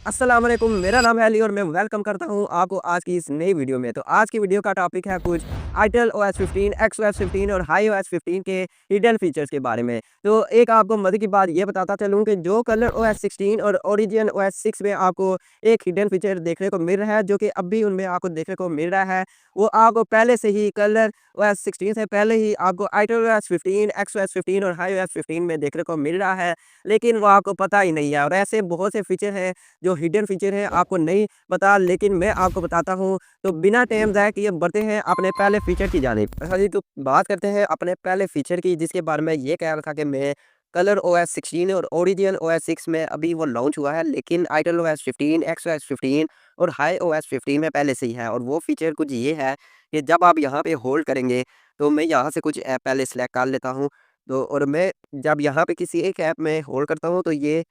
अस्सलाम वालेकुम, मेरा नाम है अली और मैं वेलकम करता हूँ आपको आज की इस नई वीडियो में। तो आज की वीडियो का टॉपिक है कुछ आईटेल ओएस 15, एक्सओएस 15 और हाई ओएस 15 के हिडन फीचर्स के बारे में। तो एक आपको मज़े की बात ये बताता चलूँ कि जो कलर ओएस 16 और ओरिजिन ओएस 6 में आपको एक हिडन फीचर देखने को मिल रहा है, जो कि अब भी उनमें आपको देखने को मिल रहा है, वो आपको पहले से ही कलर ओएस 16 से पहले ही आपको आईटेल ओएस 15, एक्सओएस 15 और हाई ओएस 15 में देखने को मिल रहा है, लेकिन वो आपको पता ही नहीं है। और ऐसे बहुत से फीचर हैं जो हिडन फीचर है आपको नहीं पता, लेकिन मैं आपको बताता हूँ। तो बिना टाइम ज़ाया किए बढ़ते हैं अपने पहले फीचर की जानिब। हाँ जी, तो बात करते हैं अपने पहले फीचर की, जिसके बारे में ये कह रहा था कि मैं कलर ओएस 16 और ओरिजिन ओएस 6 में अभी वो लॉन्च हुआ है, लेकिन आईटेल ओएस 15, एक्सओएस 15 और हाई ओएस 15 में पहले से ही है। और वो फीचर कुछ ये है कि जब आप यहाँ पे होल्ड करेंगे, तो मैं यहाँ से कुछ ऐप पहले सेलेक्ट कर लेता हूँ। तो और मैं जब यहाँ पे किसी एक ऐप में होल्ड करता हूँ, तो ये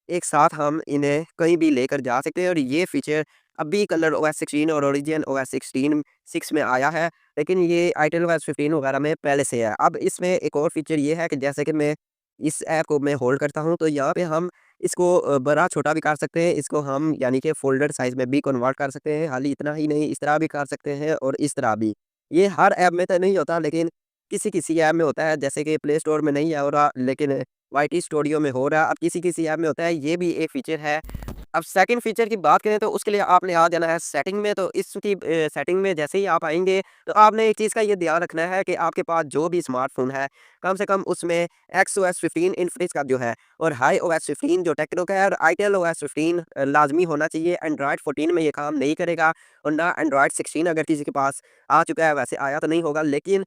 एक साथ हम इन्हें कहीं भी लेकर जा सकते हैं। और ये फीचर अभी कलर ओएस 16 और ओरिजिन ओएस 16 6 में आया है, लेकिन ये आईटेल ओएस 15 वगैरह में पहले से है। अब इसमें एक और फीचर ये है कि जैसे कि मैं इस ऐप को मैं होल्ड करता हूँ, तो यहाँ पे हम इसको बड़ा छोटा भी कर सकते हैं। इसको हम यानी कि फ़ोल्डर साइज़ में भी कन्वर्ट कर सकते हैं। खाली इतना ही नहीं, इस तरह भी कर सकते हैं और इस तरह भी। ये हर ऐप में तो नहीं होता, लेकिन किसी-किसी ऐप में होता है, जैसे कि प्ले स्टोर में नहीं है हो रहा, लेकिन वाईटी स्टूडियो में हो रहा है। अब किसी-किसी ऐप में होता है, ये भी एक फ़ीचर है। अब सेकंड फ़ीचर की बात करें, तो उसके लिए आपने आ जाना है सेटिंग में। तो इसकी सेटिंग में जैसे ही आप आएँगे, तो आपने एक चीज़ का ये ध्यान रखना है कि आपके पास जो भी स्मार्टफ़ोन है, कम से कम उसमें एक्सओएस 15 इन्फिनिक्स का जो है और हाई ओएस 15 जो टेक्नो का है और आईटेल ओएस 15 लाज़मी होना चाहिए। एंड्रॉयड 14 में ये काम नहीं करेगा और ना एंड्रॉयड 16 अगर किसी के पास आ चुका है, वैसे आया तो नहीं होगा, लेकिन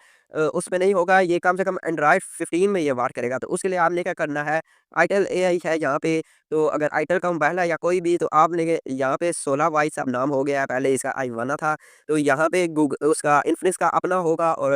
उसमें नहीं होगा, ये कम से कम एंड्रॉयड 15 में ये वर्क करेगा। तो उसके लिए आपने क्या करना है, आईटेल एआई है यहाँ पे। तो अगर आईटेल का मोबाइल है या कोई भी, तो आपने यहाँ पे 16 वाई सब नाम हो गया है, पहले इसका आई1 था। तो यहाँ पे उसका इन्फिनिक्स का अपना होगा और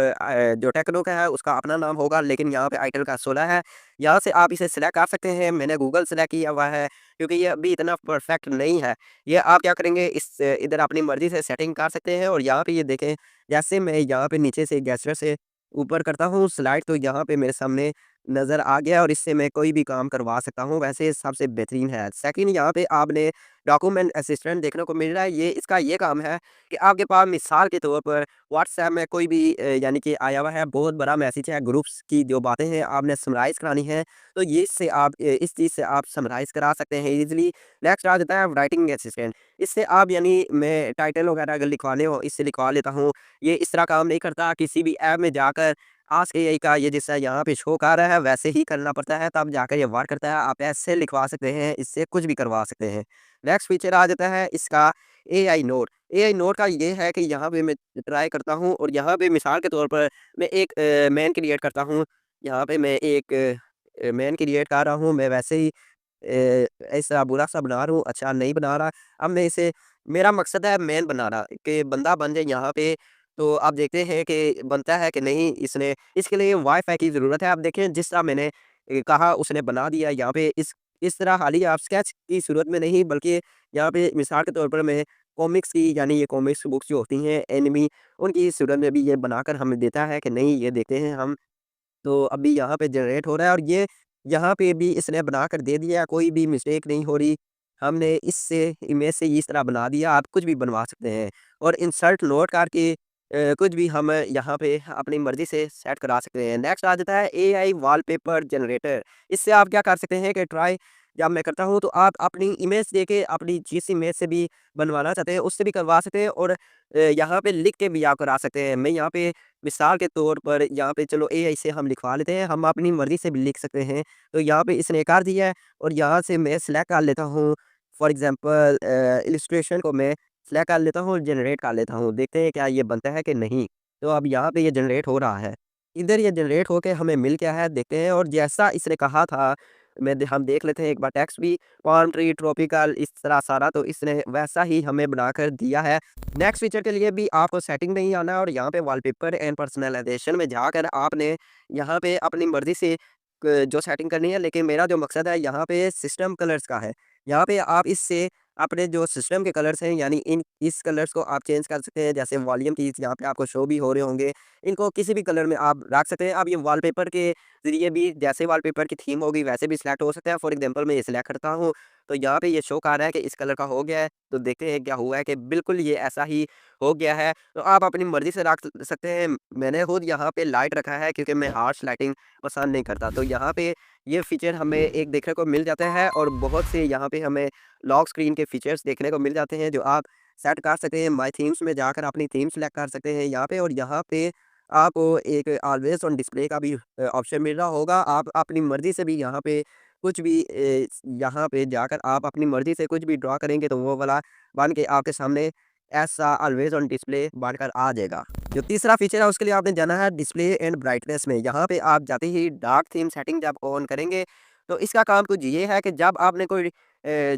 जो टेक्नो का है उसका अपना नाम होगा, लेकिन यहाँ पे आईटेल का 16 है। यहाँ से आप इसे सिलेक्ट कर सकते हैं। मैंने गूगल सेलेक्ट किया हुआ है, क्योंकि ये अभी इतना परफेक्ट नहीं है। ये आप क्या करेंगे, इस इधर अपनी मर्जी से सेटिंग कर सकते हैं। और यहाँ पे ये देखें, जैसे मैं यहाँ पे नीचे से गेस्चर से ऊपर करता हूँ स्लाइड, तो यहाँ पे मेरे सामने नज़र आ गया और इससे मैं कोई भी काम करवा सकता हूँ। वैसे ये सबसे बेहतरीन है। सेकंड, यहाँ पे आपने डॉक्यूमेंट असिस्टेंट देखने को मिल रहा है। ये इसका ये काम है कि आपके पास मिसाल के तौर पर व्हाट्सऐप में कोई भी यानी कि आया हुआ है, बहुत बड़ा मैसेज है, ग्रुप्स की जो बातें हैं आपने समराइज़ करानी है, तो ये इससे आप इस चीज़ से आप समराइज़ करा सकते हैं ईज़िली। नेक्स्ट आ जाता है राइटिंग असिस्टेंट। इससे आप यानी मैं टाइटल वगैरह अगर लिखवाने हो, इससे लिखवा लेता हूँ। ये इस तरह काम नहीं करता, किसी भी ऐप में जाकर आस्क एआई का ये जैसा यहाँ पे शो कर रहा है वैसे ही करना पड़ता है, तब जाकर ये वर्क करता है। आप ऐसे लिखवा सकते हैं, इससे कुछ भी करवा सकते हैं। नेक्स्ट फीचर आ जाता है इसका एआई नोट। एआई नोट का ये है कि यहाँ पे मैं ट्राई करता हूँ और यहाँ पे मिसाल के तौर पर मैं एक मैन क्रिएट करता हूँ। यहाँ पे मैं एक मैन क्रिएट कर रहा हूँ। मैं वैसे ही ऐसा बुरा-सा बना रहा हूँ, अच्छा नहीं बना रहा। अब मैं इसे, मेरा मकसद है मैन बनाना कि बंदा बन जाए यहाँ पे। तो आप देखते हैं कि बनता है कि नहीं इसने, इसके लिए वाई-फाई की ज़रूरत है। आप देखें जिस तरह मैंने कहा उसने बना दिया यहाँ पे। इस तरह खाली आप स्केच की सूरत में नहीं, बल्कि यहाँ पे मिसाल के तौर पर मैं कॉमिक्स की, यानी ये कॉमिक्स बुक्स जो होती हैं एनिमी, उनकी सूरत में भी ये बनाकर हमें देता है कि नहीं, ये देखते हैं हम। तो अभी यहाँ पे जनरेट हो रहा है और ये यहाँ पे भी इसने बनाकर दे दिया, कोई भी मिस्टेक नहीं हो रही। हमने इससे इमेज से इस तरह बना दिया, आप कुछ भी बनवा सकते हैं। और इंसर्ट नोट करके कुछ भी हम यहाँ पे अपनी मर्ज़ी से सेट करा सकते हैं। नेक्स्ट आ जाता है एआई वॉलपेपर जनरेटर। इससे आप क्या कर सकते हैं कि ट्राई जब मैं करता हूँ, तो आप अपनी इमेज देके अपनी जिस इमेज से भी बनवाना चाहते हैं उससे भी करवा सकते हैं और यहाँ पे लिख के भी आप करा सकते हैं। मैं यहाँ पे मिसाल के तौर पर यहाँ पे चलो एआई से हम लिखवा लेते हैं, हम अपनी मर्ज़ी से भी लिख सकते हैं। तो यहाँ पे इसने कर दिया है और यहाँ से मैं सिलेक्ट कर लेता हूँ। फॉर एग्ज़ाम्पल इलस्ट्रेशन को मैं सिलेक्ट कर लेता हूँ और जनरेट कर लेता हूँ। देखते हैं क्या ये बनता है कि नहीं। तो अब यहाँ पे ये जनरेट हो रहा है। इधर ये जनरेट होके हमें मिल क्या है देखते हैं, और जैसा इसने कहा था, हम देख लेते हैं एक बार टेक्स्ट भी, पाल्म ट्री, ट्रॉपिकल, इस तरह सारा, तो इसने वैसा ही हमें बनाकर दिया है। नेक्स्ट फीचर के लिए भी आपको सेटिंग में ही आना है और यहाँ पे वॉलपेपर एंड पर्सनलाइजेशन में जाकर आपने यहाँ पे अपनी मर्ज़ी से जो सेटिंग करनी है, लेकिन मेरा जो मकसद है यहाँ पे सिस्टम कलर्स का है। यहाँ पे आप इससे अपने जो सिस्टम के कलर्स हैं, यानी इस कलर्स को आप चेंज कर सकते हैं। जैसे वॉल्यूम कीज़ यहाँ पे आपको शो भी हो रहे होंगे, इनको किसी भी कलर में आप रख सकते हैं। अब ये वॉलपेपर के ज़रिए भी जैसे वॉलपेपर की थीम होगी वैसे भी सिलेक्ट हो सकते हैं। फॉर एग्ज़ाम्पल मैं ये सिलेक्ट करता हूँ, तो यहाँ पे ये शो कर रहा है कि इस कलर का हो गया है। तो देखते हैं क्या हुआ है कि बिल्कुल ये ऐसा ही हो गया है। तो आप अपनी मर्ज़ी से रख सकते हैं। मैंने खुद यहाँ पे लाइट रखा है क्योंकि मैं हार्श लाइटिंग पसंद नहीं करता। तो यहाँ पे ये फ़ीचर हमें एक देखने को मिल जाता है और बहुत से यहाँ पे हमें लॉक स्क्रीन के फ़ीचर्स देखने को मिल जाते हैं जो आप सेट कर सकते हैं। माय थीम्स में जाकर अपनी थीम सेलेक्ट कर सकते हैं यहाँ पे, और यहाँ पे आपको एक ऑलवेज़ ऑन डिस्प्ले का भी ऑप्शन मिल रहा होगा। आप अपनी मर्ज़ी से भी यहाँ पे कुछ भी यहाँ पे जाकर आप अपनी मर्ज़ी से कुछ भी ड्रा करेंगे तो वो वाला बन के आपके सामने ऐसा ऑलवेज़ ऑन डिस्प्ले बनकर आ जाएगा। जो तीसरा फीचर है उसके लिए आपने जाना है डिस्प्ले एंड ब्राइटनेस में। यहाँ पे आप जाते ही डार्क थीम सेटिंग जब ऑन करेंगे तो इसका काम कुछ ये है कि जब आपने कोई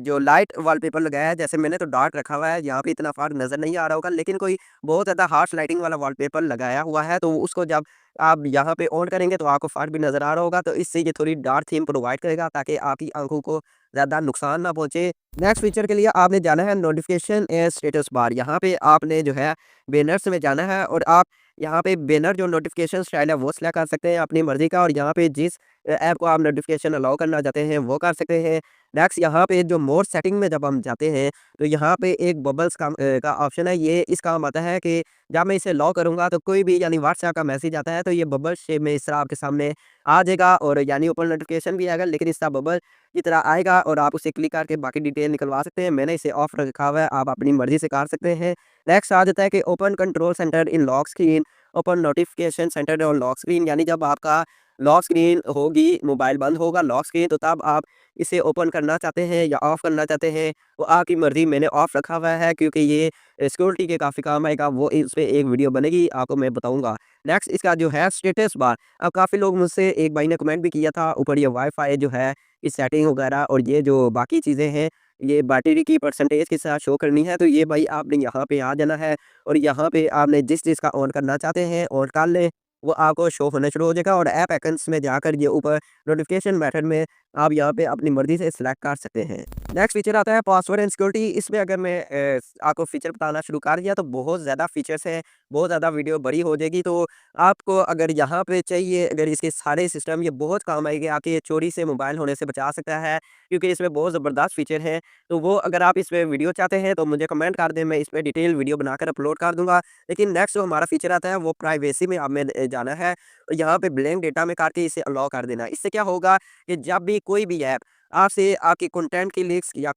जो लाइट वॉलपेपर लगाया है, जैसे मैंने तो डार्क रखा हुआ है, यहाँ पे इतना फ़र्क नज़र नहीं आ रहा होगा, लेकिन कोई बहुत ज़्यादा हार्श लाइटिंग वाला वॉलपेपर लगाया हुआ है तो उसको जब आप यहाँ पे ऑन करेंगे तो आपको फ़र्क भी नज़र आ रहा होगा। तो इससे ये थोड़ी डार्क थीम प्रोवाइड करेगा ताकि आपकी आँखों को ज़्यादा नुकसान ना पहुँचे। नेक्स्ट फीचर के लिए आपने जाना है नोटिफ़िकेशन एंड स्टेटस बार। यहाँ पे आपने जो है बैनर्स में जाना है और आप यहाँ पे बैनर जो नोटिफ़िकेशन स्टाइल है वो सिलेक्ट कर सकते हैं अपनी मर्ज़ी का, और यहाँ पे जिस ऐप को आप नोटिफ़िकेशन अलाउ करना चाहते हैं वो कर सकते हैं। नेक्स्ट यहाँ पे जो मोर सेटिंग में जब हम जाते हैं तो यहाँ पे एक बबल्स का ऑप्शन है। ये इस काम आता है कि जब मैं इसे लॉक करूँगा तो कोई भी यानी व्हाट्सएप का मैसेज आता है तो ये बबल शेप में इस तरह आपके सामने आ जाएगा, और यानी ऊपर नोटिफ़िकेशन भी आएगा लेकिन इस तरह बबल की तरह आएगा और आप उसे क्लिक करके बाकी डिटेल निकलवा सकते हैं। मैंने इसे ऑफ रखा हुआ है, आप अपनी मर्ज़ी से कर सकते हैं। नेक्स्ट आ जाता है कि open control centre in lock screen, open notification centre on lock screen, यानी जब आपका लॉक स्क्रीन होगी, मोबाइल बंद होगा लॉक स्क्रीन, तो तब आप इसे ओपन करना चाहते हैं या ऑफ़ करना चाहते हैं, वो आपकी मर्ज़ी। मैंने ऑफ़ रखा हुआ है क्योंकि ये सिक्योरिटी के काफ़ी काम आएगा, वो इस पे एक वीडियो बनेगी आपको मैं बताऊँगा। नेक्स्ट इसका जो है स्टेटस बार, अब काफ़ी लोग मुझसे एक भाई ने कमेंट भी किया था ऊपर, ये वाई-फाई जो है इस सेटिंग वगैरह और ये जो बाकी चीज़ें हैं, ये बैटरी की परसेंटेज के साथ शो करनी है। तो ये भाई आपने यहाँ पे आ जाना है और यहाँ पे आपने जिस चीज़ का ऑन करना चाहते हैं ऑन कर लें, वो आपको शो होना शुरू हो जाएगा, और ऐप आइकन्स में जाकर ये ऊपर नोटिफ़िकेशन मेथड में आप यहाँ पे अपनी मर्ज़ी से सिलेक्ट कर सकते हैं। नेक्स्ट फीचर आता है पासवर्ड एंड सिक्योरिटी। इसमें अगर मैं आपको फीचर बताना शुरू कर दिया तो बहुत ज़्यादा फीचर्स हैं, बहुत ज़्यादा वीडियो बड़ी हो जाएगी। तो आपको अगर यहाँ पे चाहिए, अगर इसके सारे सिस्टम ये बहुत काम आएगी, आपके ये चोरी से मोबाइल होने से बचा सकता है क्योंकि इसमें बहुत ज़बरदस्त फीचर हैं। तो वो अगर आप इस पे वीडियो चाहते हैं तो मुझे कमेंट कर दें, मैं इस पे डिटेल वीडियो बनाकर अपलोड कर दूँगा। लेकिन नेक्स्ट जो हमारा फीचर आता है वो प्राइवेसी में हमें जाना है। तो यहाँ पे ब्लैंक डेटा में करके इसे अलाउ कर देना। इससे क्या होगा कि जब भी कोई भी ऐप आपसे आपके कंटेंट की लिस्ट या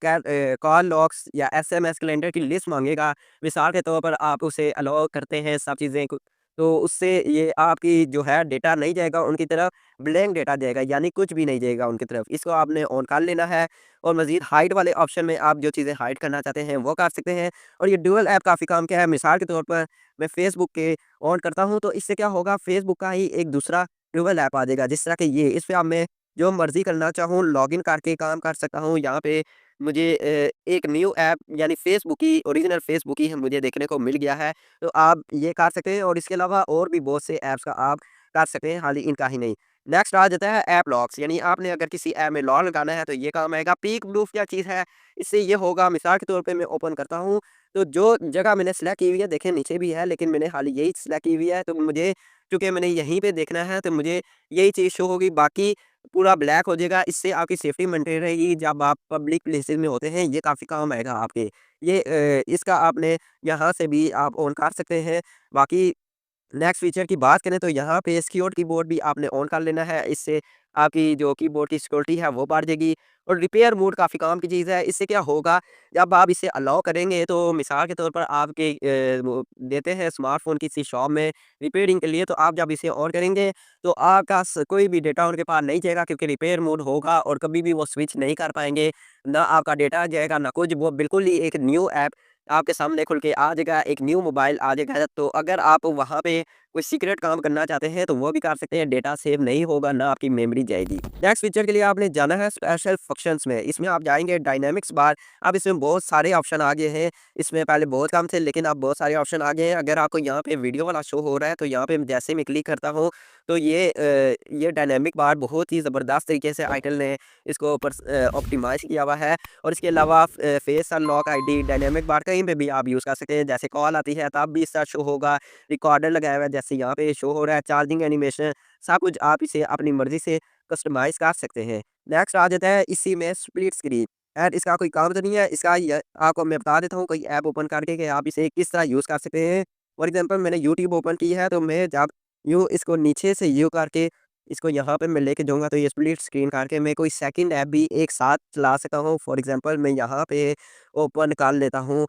कॉल लॉग्स या एसएमएस कैलेंडर की लिस्ट माँगेगा, मिसाल के तौर पर आप उसे अलाउ करते हैं सब चीज़ें को, तो उससे ये आपकी जो है डेटा नहीं जाएगा उनकी तरफ, ब्लैंक डेटा जाएगा, यानी कुछ भी नहीं जाएगा उनकी तरफ। इसको आपने ऑन कर लेना है और मज़ीद हाइड वाले ऑप्शन में आप जो चीज़ें हाइड करना चाहते हैं वो कर सकते हैं। और ये डुअल ऐप काफ़ी काम का है। मिसाल के तौर पर मैं फेसबुक के ऑन करता हूँ तो इससे क्या होगा, फेसबुक का ही एक दूसरा डुअल ऐप आ जाएगा, जिस तरह के ये इस पे अब मैं जो मर्ज़ी करना चाहूँ लॉगिन करके काम कर सकता हूँ। यहाँ पे मुझे एक न्यू ऐप यानी फेसबुक ही, ओरिजिनल फेसबुक ही मुझे देखने को मिल गया है। तो आप ये कर सकते हैं और इसके अलावा और भी बहुत से ऐप्स का आप कर सकते हैं, खाली इनका ही नहीं। नेक्स्ट आ जाता है ऐप लॉक्स, यानी आपने अगर किसी ऐप में लॉक लगाना है तो ये काम आएगा। पीक प्रूफ क्या चीज़ है, इससे ये होगा, मिसाल के तौर पे मैं ओपन करता हूँ तो जो जगह मैंने सेलेक्ट की हुई है, देखें नीचे भी है लेकिन मैंने खाली यही सेलेक्ट की हुई है, तो मुझे चूँकि मैंने यहीं पे देखना है तो मुझे यही चीज़ शो होगी, बाकी पूरा ब्लैक हो जाएगा। इससे आपकी सेफ्टी मेंटेन रहेगी जब आप पब्लिक प्लेसेस में होते हैं, ये काफ़ी काम आएगा आपके। ये इसका आपने यहाँ से भी आप ऑन कर सकते हैं। बाकी नेक्स्ट फीचर की बात करें तो यहाँ पे सिक्योर कीबोर्ड भी आपने ऑन कर लेना है। इससे आपकी जो कीबोर्ड की सिक्योरिटी है वो बढ़ जाएगी। और रिपेयर मोड काफ़ी काम की चीज़ है। इससे क्या होगा, जब आप इसे अलाउ करेंगे तो मिसाल के तौर पर आपके वो देते हैं स्मार्टफ़ोन किसी शॉप में रिपेयरिंग के लिए, तो आप जब इसे ऑन करेंगे तो आपका कोई भी डेटा उनके पास नहीं जाएगा क्योंकि रिपेयर मोड होगा, और कभी भी वो स्विच नहीं कर पाएंगे। ना आपका डेटा जाएगा ना कुछ, वो बिल्कुल ही एक न्यू ऐप आपके सामने खुल के आ जाएगा, एक न्यू मोबाइल आ जाएगा। तो अगर आप वहाँ पे कोई सीक्रेट काम करना चाहते हैं तो वो भी कर सकते हैं, डेटा सेव नहीं होगा, ना आपकी मेमोरी जाएगी। नेक्स्ट फीचर के लिए आपने जाना है स्पेशल फंक्शंस में। इसमें आप जाएँगे डायनामिक्स बार, अब इसमें बहुत सारे ऑप्शन आ गए हैं। इसमें पहले बहुत कम थे लेकिन अब बहुत सारे ऑप्शन आ गए हैं। अगर आपको यहाँ पे वीडियो वाला शो हो रहा है तो यहाँ पे जैसे मैं क्लिक करता हूँ तो ये डायनामिक बार बहुत ही ज़बरदस्त तरीके से आईटेल ने इसको ऑप्टिमाइज़ किया हुआ है। और इसके अलावा फेस अनलॉक आईडी डायनामिक बार कहीं पे भी आप यूज़ कर सकते हैं। जैसे कॉल आती है तब भी इसका शो होगा, रिकॉर्डर लगाया हुआ है जैसे यहाँ पे शो हो रहा है चार्जिंग एनिमेशन, सब कुछ आप इसे अपनी मर्ज़ी से कस्टमाइज़ कर सकते हैं। नेक्स्ट आ जाता है इसी में स्प्लिट स्क्रीन। एंड इसका कोई काम तो नहीं है, इसका ये आपको मैं बता देता हूँ कोई ऐप ओपन करके कि आप इसे किस तरह यूज़ कर सकते हैं। फॉर एग्ज़ाम्पल मैंने यूट्यूब ओपन की है, तो मैं जब यूँ इसको नीचे से यूँ करके इसको यहाँ पे मैं लेके जाऊँगा, तो ये स्प्लिट स्क्रीन करके मैं कोई सेकंड ऐप भी एक साथ चला सकता हूँ। फॉर एग्ज़ाम्पल मैं यहाँ पे ओपन कर लेता हूँ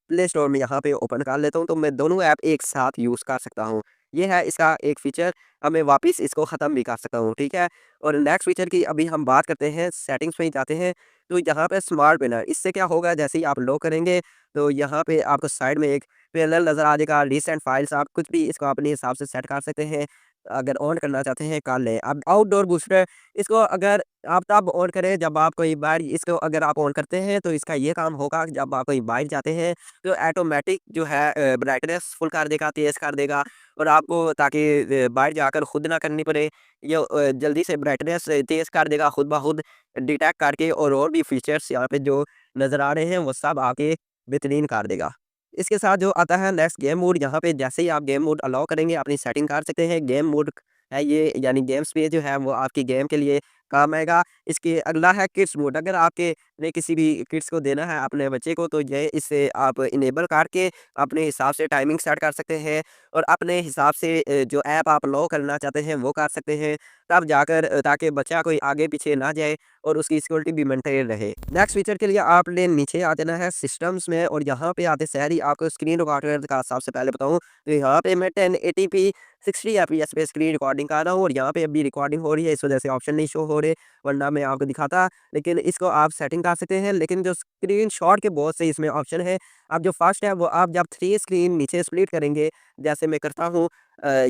प्ले स्टोर में यहाँ पे ओपन कर लेता हूँ, तो मैं दोनों ऐप एक साथ यूज़ कर सकता हूँ। ये है इसका एक फ़ीचर। अब मैं वापस इसको ख़त्म भी कर सकता हूँ, ठीक है? और नेक्स्ट फ़ीचर की अभी हम बात करते हैं, सेटिंग्स में ही जाते हैं। तो यहाँ पे स्मार्ट बैनर, इससे क्या होगा, जैसे ही आप लॉक करेंगे तो यहाँ पे आपको साइड में एक पैनल नज़र आ जाएगा, रिसेंट फाइल्स, आप कुछ भी इसको अपने हिसाब से सेट कर सकते हैं। अगर ऑन करना चाहते हैं कर लें। अब आउटडोर बूस्टर, इसको अगर आप तब ऑन करें जब आप कोई बाहर, इसको अगर आप ऑन करते हैं तो इसका ये काम होगा, जब आप कहीं बाहर जाते हैं तो ऑटोमेटिक जो है ब्राइटनेस फुल कर देगा, तेज़ कर देगा, और आपको ताकि बाहर जाकर खुद ना करनी पड़े, ये जल्दी से ब्राइटनेस तेज़ कर देगा खुद ब खुद डिटेक्ट करके, और भी फीचर्स यहाँ पे जो नज़र आ रहे हैं वो सब आके बेहतरीन कर देगा। इसके साथ जो आता है नेक्स्ट गेम मोड, यहाँ पे जैसे ही आप गेम मोड अलाउ करेंगे अपनी सेटिंग कर सकते हैं। गेम मोड है ये, यानी गेम्स पे जो है वो आपकी गेम के लिए काम आएगा। इसके अगला है किड्स मोड, अगर आपके ने किसी भी किड्स को देना है अपने बच्चे को, तो ये इसे आप इनेबल करके अपने हिसाब से टाइमिंग सेट कर सकते हैं, और अपने हिसाब से जो ऐप आप अलाउ करना चाहते हैं वो कर सकते हैं, तब जाकर ताकि बच्चा कोई आगे पीछे ना जाए और उसकी सिक्योरिटी भी मेंटेन रहे। नेक्स्ट फीचर के लिए आपने नीचे आ जाना है सिस्टम्स में, और यहाँ पे आते सार ही आपको स्क्रीन रिकॉर्डर का सबसे पहले बताऊँ, तो यहाँ पे मैं 1080p 60 एफपीएस पे स्क्रीन रिकॉर्डिंग कर रहा हूँ, और यहाँ पे अभी रिकॉर्डिंग हो रही है, इस वजह से ऑप्शन नहीं शो हो रहे, वरना मैं आपको दिखाता। लेकिन इसको आप सेटिंग कर सकते हैं, लेकिन जो स्क्रीन शॉट के बहुत से इसमें ऑप्शन है। अब जो फर्स्ट है वो आप जब 3 स्क्रीन नीचे स्प्लिट करेंगे, जैसे मैं करता हूँ,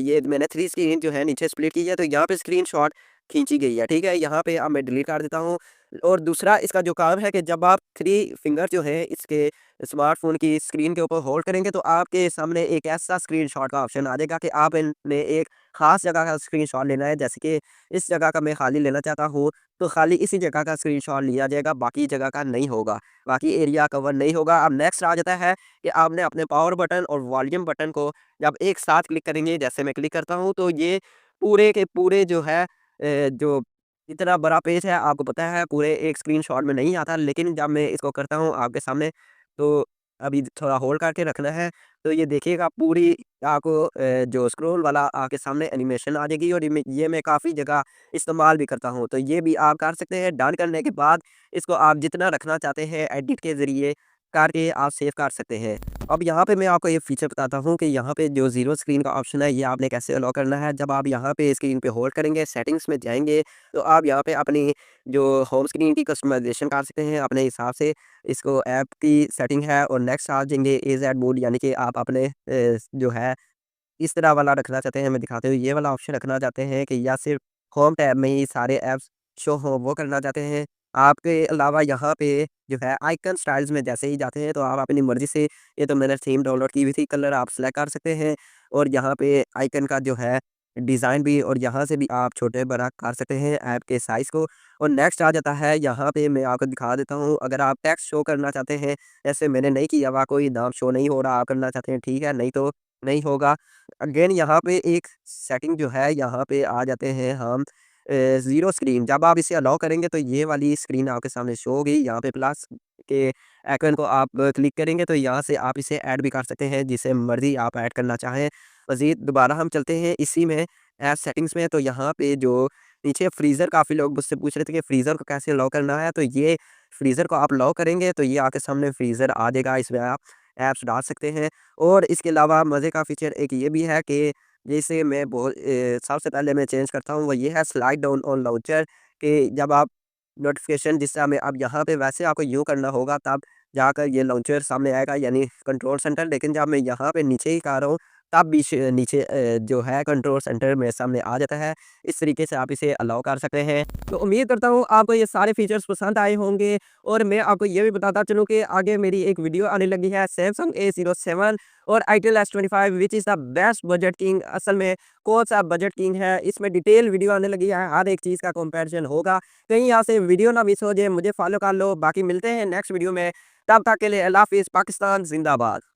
ये मैंने 3 स्क्रीन जो है नीचे स्प्लिट की है, तो यहाँ पे स्क्रीन शॉट खींची गई है, ठीक है? यहाँ पे अब मैं डिलीट कर देता हूँ। और दूसरा इसका जो काम है कि जब आप 3 फिंगर जो है इसके स्मार्टफ़ोन की स्क्रीन के ऊपर होल्ड करेंगे, तो आपके सामने एक ऐसा स्क्रीनशॉट का ऑप्शन आ जाएगा कि आप ने एक ख़ास जगह का स्क्रीनशॉट लेना है। जैसे कि इस जगह का मैं खाली लेना चाहता हूँ, तो खाली इसी जगह का स्क्रीनशॉट लिया जाएगा, बाकी जगह का नहीं होगा, बाकी एरिया कवर नहीं होगा। अब नेक्स्ट आ जाता है कि आपने अपने पावर बटन और वॉल्यूम बटन को जब एक साथ क्लिक करेंगे, जैसे मैं क्लिक करता हूँ, तो ये पूरे के पूरे जो है जो इतना बड़ा पेज है, आपको पता है पूरे एक स्क्रीनशॉट में नहीं आता, लेकिन जब मैं इसको करता हूँ आपके सामने, तो अभी थोड़ा होल्ड करके रखना है, तो ये देखिएगा पूरी आपको जो स्क्रॉल वाला आपके सामने एनिमेशन आ जाएगी, और ये मैं काफ़ी जगह इस्तेमाल भी करता हूँ, तो ये भी आप कर सकते हैं। डन करने के बाद इसको आप जितना रखना चाहते हैं एडिट के ज़रिए करके आप सेव कर सकते हैं। अब यहाँ पे मैं आपको ये फीचर बताता हूँ कि यहाँ पे जो ज़ीरो स्क्रीन का ऑप्शन है, ये आपने कैसे अलाउ करना है। जब आप यहाँ पे स्क्रीन पे होल्ड करेंगे, सेटिंग्स में जाएँगे, तो आप यहाँ पे अपनी जो होम स्क्रीन की कस्टमाइज़ेशन कर सकते हैं अपने हिसाब से। इसको ऐप की सेटिंग है, और नेक्स्ट आ जाएँगे एज़ेड मोड, यानी कि आप अपने जो है इस तरह वाला रखना चाहते हैं, मैं दिखाते हुए ये वाला ऑप्शन रखना चाहते हैं कि या सिर्फ होम टैब में ही सारे ऐप्स शो हो, वो करना चाहते हैं। आपके अलावा यहाँ पे जो है आइकन स्टाइल्स में जैसे ही जाते हैं, तो आप अपनी मर्ज़ी से, ये तो मैंने थीम डाउनलोड की हुई थी, कलर आप सेलेक्ट कर सकते हैं, और यहाँ पे आइकन का जो है डिज़ाइन भी, और यहाँ से भी आप छोटे बड़ा कर सकते हैं ऐप के साइज़ को। और नेक्स्ट आ जाता है यहाँ पे मैं आपको दिखा देता हूँ, अगर आप टेक्स्ट शो करना चाहते हैं, जैसे मैंने नहीं किया हुआ, कोई नाम शो नहीं हो रहा, आप करना चाहते हैं, ठीक है, नहीं तो नहीं होगा। अगेन यहाँ पे एक सेटिंग जो है, यहाँ पे आ जाते हैं हम ज़ीरो स्क्रीन, जब आप इसे अलाउ करेंगे तो ये वाली स्क्रीन आपके सामने शो होगी। यहाँ पे प्लस के आइकन को आप क्लिक करेंगे, तो यहाँ से आप इसे ऐड भी कर सकते हैं, जिसे मर्ज़ी आप ऐड करना चाहें। मज़ीद दोबारा हम चलते हैं इसी में ऐप सेटिंग्स में, तो यहाँ पे जो नीचे फ्रीज़र, काफ़ी लोग मुझसे पूछ रहे थे कि फ्रीज़र को कैसे अलाउ करना है, तो ये फ्रीज़र को आप अलाउ करेंगे तो ये आपके सामने फ्रीज़र आ जाएगा, इसमें आप ऐप्स डाल सकते हैं। और इसके अलावा मज़े का फ़ीचर एक ये भी है कि जैसे मैं सबसे पहले मैं चेंज करता हूँ, वो ये है स्लाइड डाउन ऑन लाउंचर, कि जब आप नोटिफ़िकेशन जिस समय अब यहाँ पे वैसे आपको यूँ करना होगा, तब जाकर ये लाउंचर सामने आएगा, यानी कंट्रोल सेंटर। लेकिन जब मैं यहाँ पे नीचे ही कर रहा हूँ, तब भी नीचे जो है कंट्रोल सेंटर मेरे सामने आ जाता है। इस तरीके से आप इसे अलाउ कर सकते हैं। तो उम्मीद करता हूँ आपको ये सारे फीचर्स पसंद आए होंगे, और मैं आपको ये भी बताता चलूँ कि आगे मेरी एक वीडियो आने लगी है सैमसंग A07 और itel S25 which is the best budget king. असल में कौन सा बजट किंग है, इसमें डिटेल वीडियो आने लगी है, हर एक चीज़ का कंपैरिजन होगा। कहीं यहाँ से वीडियो ना मिस हो जाए, मुझे फॉलो कर लो। बाकी मिलते हैं नेक्स्ट वीडियो में, तब तक के लिए अल्लाह हाफ़िज़। पाकिस्तान ज़िंदाबाद।